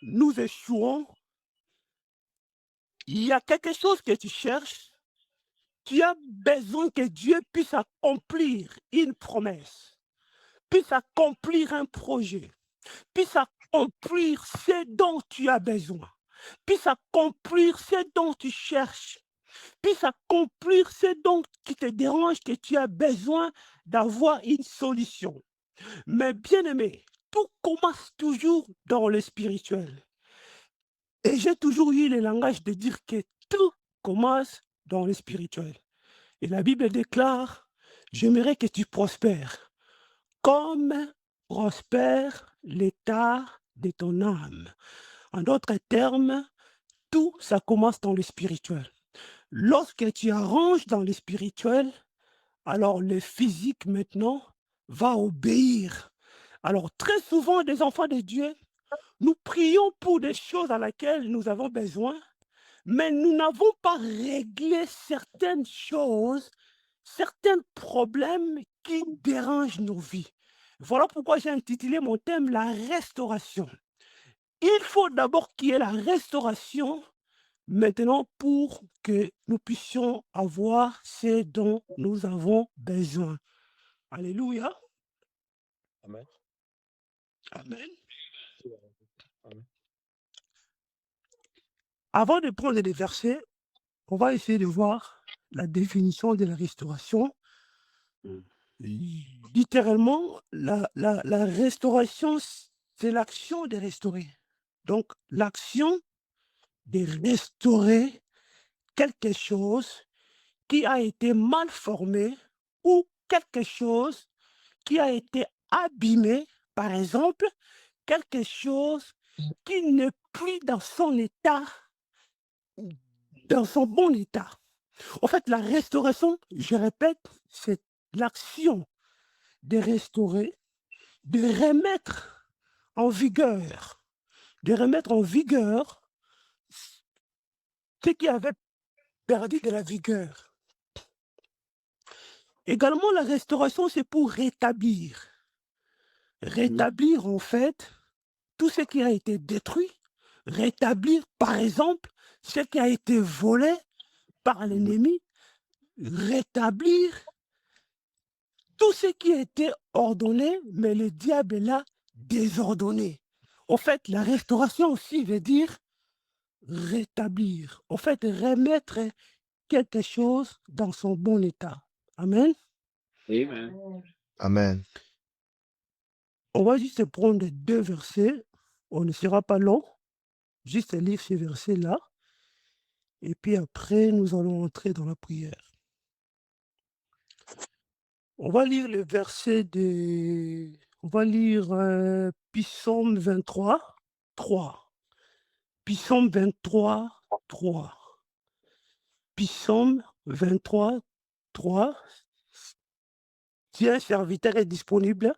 nous échouons, il y a quelque chose que tu cherches, tu as besoin que Dieu puisse accomplir une promesse, puisse accomplir un projet, puisse accomplir ce dont tu as besoin, puisse accomplir ce dont tu cherches, puisse accomplir ce dont qui te dérange, que tu as besoin d'avoir une solution. Mais bien aimé, tout commence toujours dans le spirituel. Et j'ai toujours eu le langage de dire que tout commence dans le spirituel. Et la Bible déclare, j'aimerais que tu prospères, comme prospère l'état de ton âme. En d'autres termes, tout ça commence dans le spirituel. Lorsque tu arranges dans le spirituel, alors le physique maintenant va obéir. Alors très souvent, des enfants de Dieu, nous prions pour des choses à laquelle nous avons besoin, mais nous n'avons pas réglé certaines choses, certains problèmes qui dérangent nos vies. Voilà pourquoi j'ai intitulé mon thème la restauration. Il faut d'abord qu'il y ait la restauration maintenant pour que nous puissions avoir ce dont nous avons besoin. Alléluia. Amen. Amen. Amen. Avant de prendre des versets, on va essayer de voir la définition de la restauration. Littéralement, la restauration, c'est l'action de restaurer. Donc, l'action de restaurer quelque chose qui a été mal formé ou quelque chose qui a été abîmé, par exemple, quelque chose qui n'est plus dans son état, dans son bon état. En fait, la restauration, je répète, c'est l'action de restaurer, de remettre en vigueur, de remettre en vigueur ce qui avait perdu de la vigueur. Également, la restauration, c'est pour rétablir. Rétablir, en fait, tout ce qui a été détruit, rétablir, par exemple, ce qui a été volé par l'ennemi, rétablir tout ce qui a été ordonné, mais le diable l'a désordonné. En fait, la restauration aussi veut dire rétablir. En fait, remettre quelque chose dans son bon état. Amen. Amen. Amen. On va juste prendre 2 versets. On ne sera pas long. Juste lire ces versets-là. Et puis après, nous allons entrer dans la prière. On va lire le verset de... On va lire Psaume 23, 3. Psaume 23, 3. Psaume 23, 3. Si un serviteur est disponible,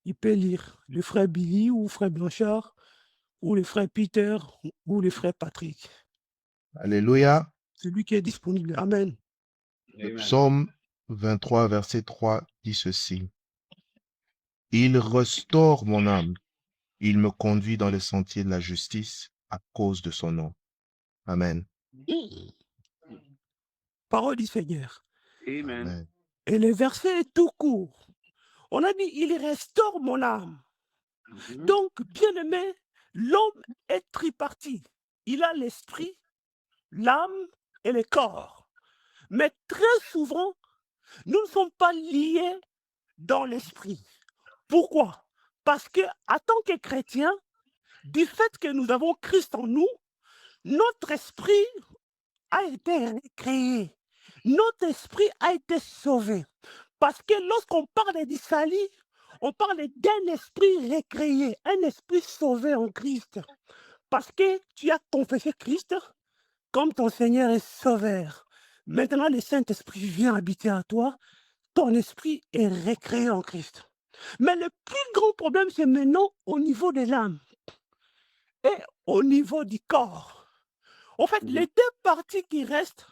il peut lire le frère Billy ou le frère Blanchard ou le frère Peter ou le frère Patrick. Alléluia. Celui qui est disponible. Amen. Amen. Psaume 23, verset 3 dit ceci. Il restaure mon âme. Il me conduit dans les sentiers de la justice à cause de son nom. Amen. Parole du Seigneur. Amen. Amen. Et le verset est tout court. On a dit, il restaure mon âme. Mhm. Donc, bien aimé, l'homme est tripartite. Il a l'esprit, l'âme et le corps. Mais très souvent, nous ne sommes pas liés dans l'esprit. Pourquoi? Parce que, en tant que chrétiens, du fait que nous avons Christ en nous, notre esprit a été recréé. Notre esprit a été sauvé. Parce que lorsqu'on parle du salut, on parle d'un esprit recréé, un esprit sauvé en Christ. Parce que tu as confessé Christ comme ton Seigneur et Sauveur. Maintenant, le Saint-Esprit vient habiter à toi. Ton esprit est recréé en Christ. Mais le plus grand problème, c'est maintenant au niveau de l'âme et au niveau du corps. En fait, les deux parties qui restent,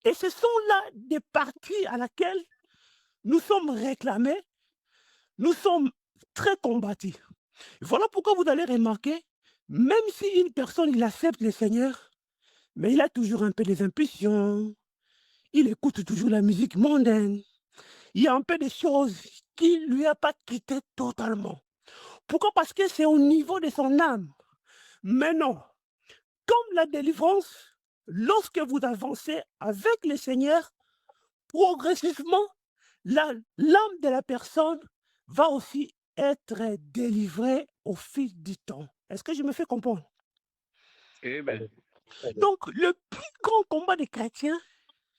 et ce sont là des parties à laquelle nous sommes réclamés, nous sommes très combattus. Voilà pourquoi vous allez remarquer Même si une personne, il accepte le Seigneur, mais il a toujours un peu des impulsions, il écoute toujours la musique mondaine, il y a un peu des choses qui ne lui a pas quitté totalement. Pourquoi? Parce que c'est au niveau de son âme. Mais non, comme la délivrance, lorsque vous avancez avec le Seigneur, progressivement, l'âme de la personne va aussi être délivrée au fil du temps. Est-ce que je me fais comprendre? Amen. Donc, le plus grand combat des chrétiens,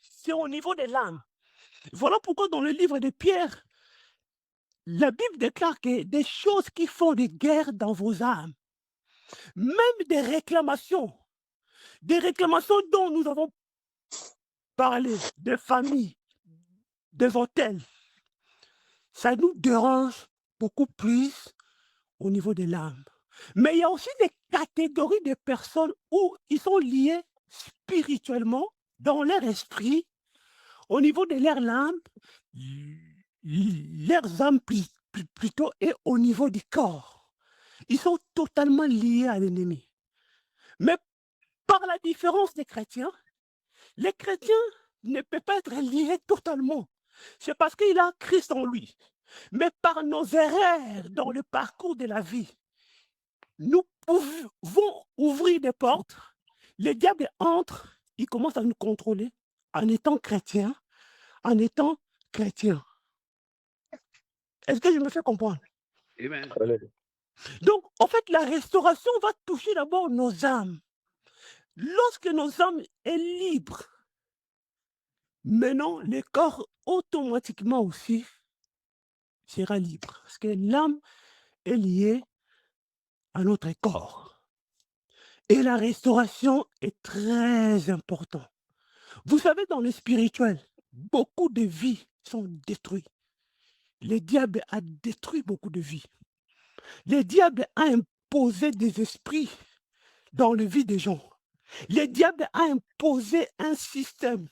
c'est au niveau de l'âme. Voilà pourquoi dans le livre de Pierre, la Bible déclare que des choses qui font des guerres dans vos âmes, même des réclamations dont nous avons parlé, des familles, des hôtels, ça nous dérange beaucoup plus au niveau de l'âme. Mais il y a aussi des catégories de personnes où ils sont liés spirituellement dans leur esprit, au niveau de leur âme, leurs âmes plutôt, et au niveau du corps. Ils sont totalement liés à l'ennemi. Mais par la différence des chrétiens, les chrétiens ne peuvent pas être liés totalement. C'est parce qu'il a Christ en lui. Mais par nos erreurs dans le parcours de la vie, nous pouvons ouvrir des portes, le diable entre, il commence à nous contrôler en étant chrétien, en étant chrétien. Est-ce que je me fais comprendre? Amen. Donc, en fait, la restauration va toucher d'abord nos âmes. Lorsque nos âmes est libre, maintenant, le corps automatiquement aussi sera libre. Parce que l'âme est liée à notre corps. Et la restauration est très importante. Vous savez, dans le spirituel, beaucoup de vies sont détruites. Le diable a détruit beaucoup de vies. Le diable a imposé des esprits dans la vie des gens. Le diable a imposé un système.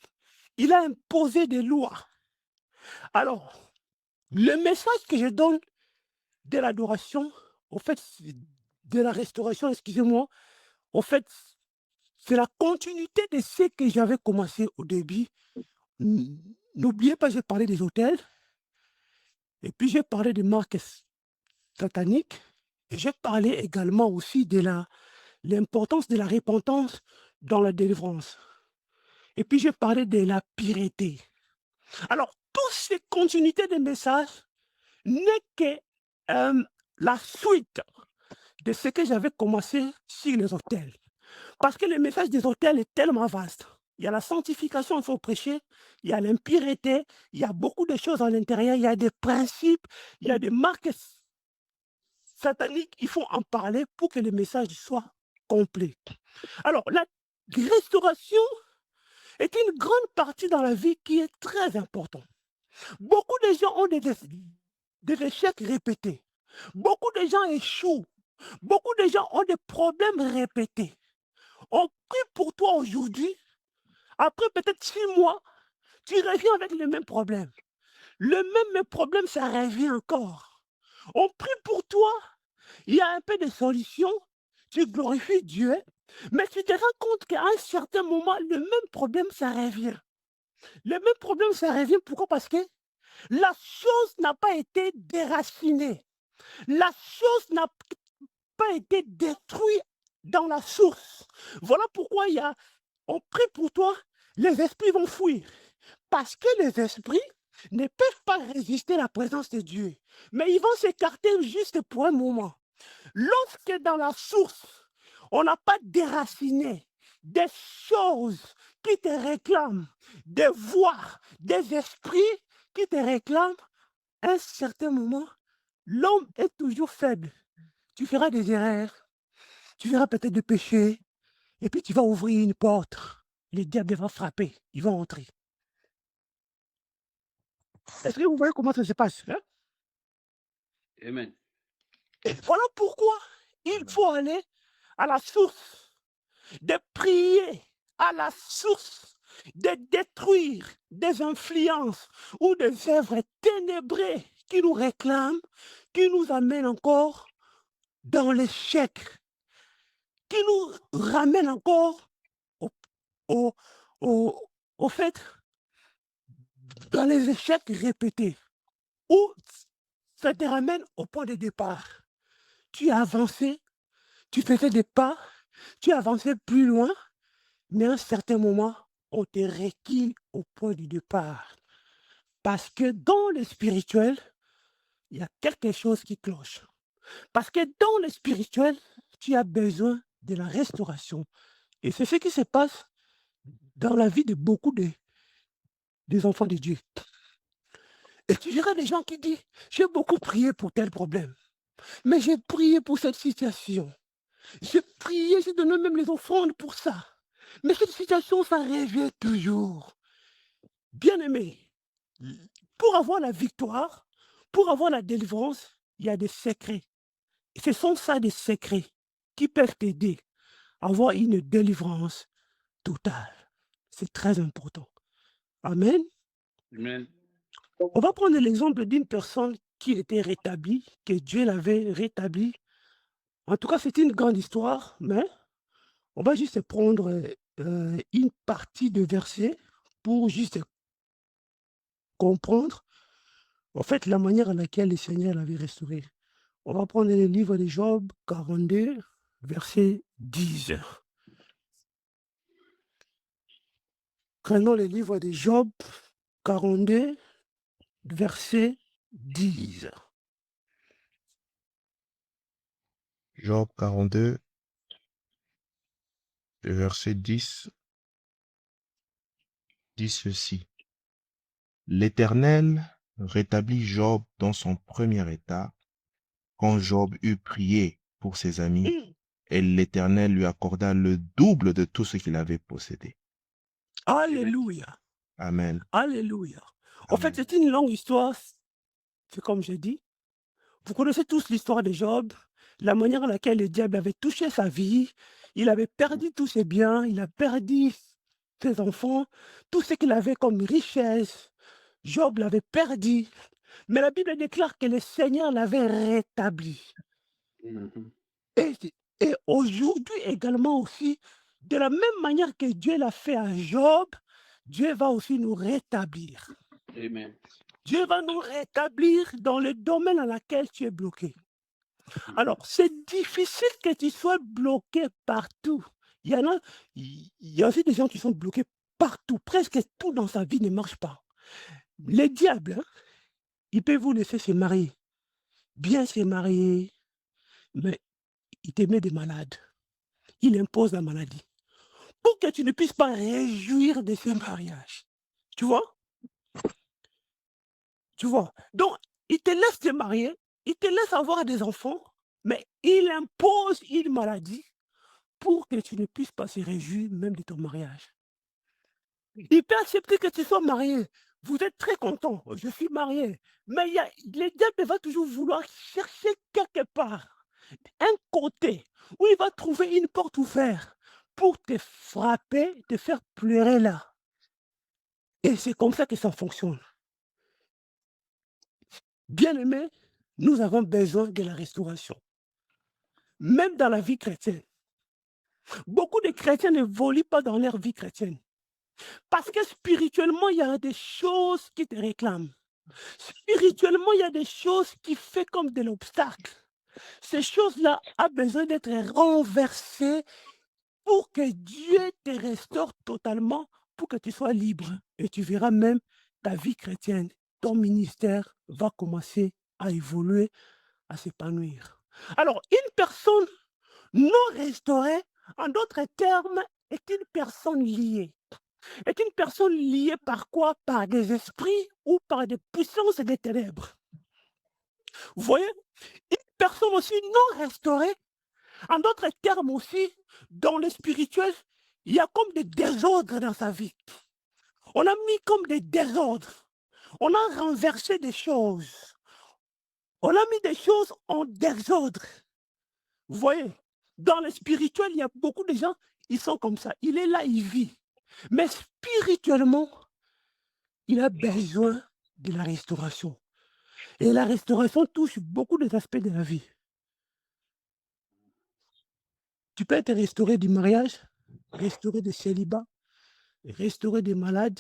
Il a imposé des lois. Alors, le message que je donne de l'adoration, au fait, de la restauration, excusez-moi, au fait, c'est la continuité de ce que j'avais commencé au début. N'oubliez pas, j'ai parlé des hôtels, et puis j'ai parlé des marques sataniques, et j'ai parlé également aussi de l'importance de la repentance dans la délivrance. Et puis j'ai parlé de la pureté. Alors, toutes ces continuités de messages n'est que la suite de ce que j'avais commencé sur les hôtels. Parce que le message des hôtels est tellement vaste. Il y a la sanctification, il faut prêcher, il y a l'impureté, il y a beaucoup de choses à l'intérieur, il y a des principes, il y a des marques sataniques, il faut en parler pour que le message soit complet. Alors, la restauration est une grande partie dans la vie qui est très importante. Beaucoup de gens ont des échecs répétés. Beaucoup de gens échouent. Beaucoup de gens ont des problèmes répétés. On prie pour toi aujourd'hui. Après peut-être 6 mois, tu reviens avec le même problème. Le même problème, ça revient encore. On prie pour toi. Il y a un peu de solution. Tu glorifies Dieu. Mais tu te rends compte qu'à un certain moment, le même problème, ça revient. Le même problème, ça revient. Pourquoi? Parce que la chose n'a pas été déracinée. La chose n'a pas été détruite dans la source. Voilà pourquoi on prie pour toi, les esprits vont fuir. Parce que les esprits ne peuvent pas résister à la présence de Dieu. Mais ils vont s'écarter juste pour un moment. Lorsque dans la source, on n'a pas déraciné des choses qui te réclament, des voix, des esprits qui te réclament, à un certain moment, l'homme est toujours faible. Tu feras des erreurs, tu feras peut-être des péchés, et puis tu vas ouvrir une porte. Le diable va frapper, il va entrer. Est-ce que vous voyez comment ça se passe? Hein? Amen. Et voilà pourquoi il faut aller à la source, de prier à la source, de détruire des influences ou des œuvres ténébrées qui nous réclament, qui nous amènent encore dans l'échec. qui nous ramène encore au, au, au, au fait, dans les échecs répétés, où ça te ramène au point de départ. Tu as avancé, tu faisais des pas, tu avançais plus loin, mais à un certain moment, on te requille au point du départ. Parce que dans le spirituel, il y a quelque chose qui cloche. Parce que dans le spirituel, tu as besoin de la restauration. Et c'est ce qui se passe dans la vie de beaucoup des enfants de Dieu. Et tu verras des gens qui disent, j'ai beaucoup prié pour tel problème, mais j'ai prié pour cette situation. J'ai prié, j'ai donné même les offrandes pour ça. Mais cette situation, ça revient toujours. Bien-aimé, pour avoir la victoire, pour avoir la délivrance, il y a des secrets. Et ce sont ça des secrets qui peuvent t'aider à avoir une délivrance totale. C'est très important. Amen. Amen. On va prendre l'exemple d'une personne qui était rétablie, que Dieu l'avait rétablie. En tout cas, c'est une grande histoire, mais on va juste prendre une partie de verset pour juste comprendre, en fait, la manière à laquelle le Seigneur l'avait restauré. On va prendre le livre de Job 42, verset 10. Prenons le livre de Job 42, verset 10. Job 42, le verset 10, dit ceci. L'Éternel rétablit Job dans son premier état, quand Job eut prié pour ses amis, Mm. et l'Éternel lui accorda le double de tout ce qu'il avait possédé. Alléluia. Amen. Alléluia. En fait, Amen. c'est une longue histoire. C'est comme j'ai dit. Vous connaissez tous l'histoire de Job, la manière à laquelle le diable avait touché sa vie. Il avait perdu tous ses biens, il a perdu ses enfants, tout ce qu'il avait comme richesse. Job l'avait perdu. Mais la Bible déclare que le Seigneur l'avait rétabli. Mhm. Et, et aujourd'hui également aussi, de la même manière que Dieu l'a fait à Job, Dieu va aussi nous rétablir. Amen. Dieu va nous rétablir dans le domaine dans lequel tu es bloqué. Alors, c'est difficile que tu sois bloqué partout. Il y a aussi des gens qui sont bloqués partout. Presque tout dans sa vie ne marche pas. Les diables, hein, il peut vous laisser se marier, bien se marier, mais il te met des malades. Il impose la maladie pour que tu ne puisses pas réjouir de ce mariage. Tu vois? Tu vois? Donc, il te laisse te marier, il te laisse avoir des enfants, mais il impose une maladie pour que tu ne puisses pas se réjouir même de ton mariage. Il peut accepter que tu sois marié. Vous êtes très content. Je suis marié. Mais le diable va toujours vouloir chercher quelque part, un côté, où il va trouver une porte ouverte pour te frapper, te faire pleurer là. Et c'est comme ça que ça fonctionne. Bien aimé, nous avons besoin de la restauration. Même dans la vie chrétienne. Beaucoup de chrétiens ne volent pas dans leur vie chrétienne. Parce que spirituellement, il y a des choses qui te réclament. Spirituellement, il y a des choses qui font comme de l'obstacle. Ces choses-là ont besoin d'être renversées pour que Dieu te restaure totalement, pour que tu sois libre. Et tu verras même ta vie chrétienne, ton ministère va commencer à évoluer, à s'épanouir. Alors, une personne non restaurée, en d'autres termes, est une personne liée. Est une personne liée par quoi? Par des esprits ou par des puissances des ténèbres. Vous voyez? Une personne aussi non restaurée, en d'autres termes aussi, dans le spirituel, il y a comme des désordres dans sa vie. On a mis comme des désordres. On a renversé des choses. On a mis des choses en désordre. Vous voyez? Dans le spirituel, il y a beaucoup de gens, ils sont comme ça. Il est là, il vit. Mais spirituellement, il a besoin de la restauration. Et la restauration touche beaucoup des aspects de la vie. Tu peux être restauré du mariage, restauré du célibat, restauré des malades,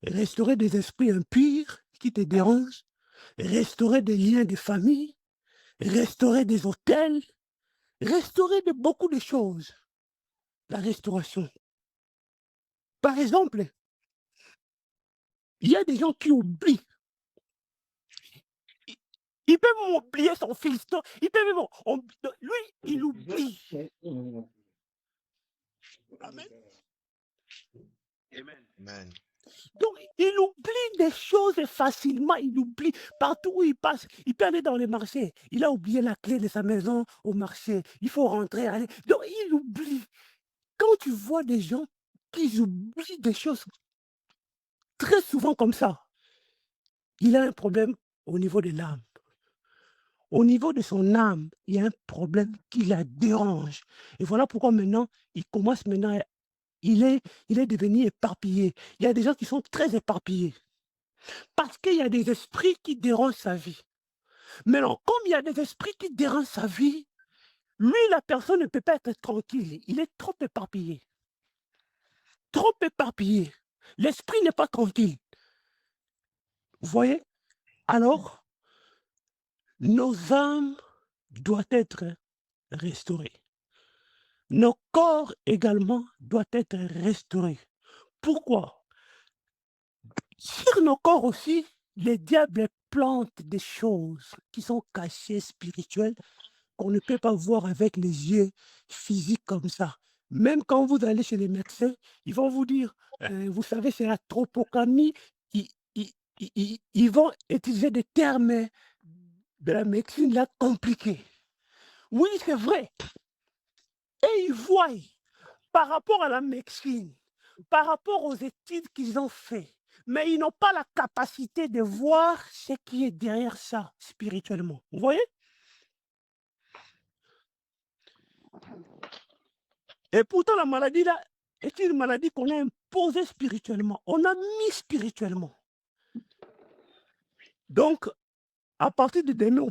restaurer des esprits impurs qui te dérangent, restaurer des liens de famille, restaurer des hôtels, restaurer de beaucoup de choses. La restauration. Par exemple, il y a des gens qui oublient. Il peut même oublier son fils. Il peut même... Lui, il oublie. Amen. Amen. Amen. Donc, il oublie des choses facilement. Il oublie partout où il passe. Il peut aller dans les marchés. Il a oublié la clé de sa maison au marché. Il faut rentrer. Aller. Donc, il oublie. Quand tu vois des gens qui oublient des choses très souvent comme ça, il a un problème au niveau de l'âme. Au niveau de son âme, il y a un problème qui la dérange. Et voilà pourquoi maintenant, il commence maintenant, il est devenu éparpillé. Il y a des gens qui sont très éparpillés. Parce qu'il y a des esprits qui dérangent sa vie. Maintenant, comme il y a des esprits qui dérangent sa vie, lui, la personne ne peut pas être tranquille. Il est trop éparpillé. Trop éparpillé. L'esprit n'est pas tranquille. Vous voyez? Alors, nos âmes doivent être restaurées. Nos corps également doivent être restaurés. Pourquoi? Sur nos corps aussi, les diables plantent des choses qui sont cachées, spirituelles, qu'on ne peut pas voir avec les yeux physiques comme ça. Même quand vous allez chez les médecins, ils vont vous dire, vous savez, c'est la tropocamie. Ils vont utiliser des termes de la médecine là compliqués. Oui, c'est vrai. Et ils voient, par rapport à la médecine, par rapport aux études qu'ils ont fait, mais ils n'ont pas la capacité de voir ce qui est derrière ça spirituellement. Vous voyez? Et pourtant, la maladie là est une maladie qu'on a imposée spirituellement. On a mis spirituellement. Donc, à partir de demain,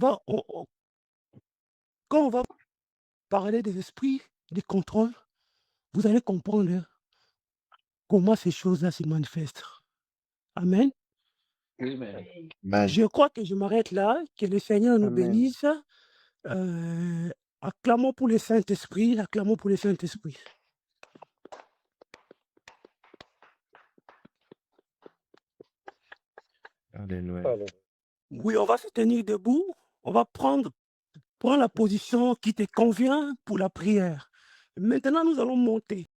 quand on va parler des esprits, des contrôles, vous allez comprendre comment ces choses-là se manifestent. Amen. Amen. Amen. Je crois que je m'arrête là. Que le Seigneur nous Amen. bénisse. Acclamons pour le Saint-Esprit. Acclamons pour le Saint-Esprit. Alléluia. Oui, on va se tenir debout. On va prendre la position qui te convient pour la prière. Maintenant, nous allons monter.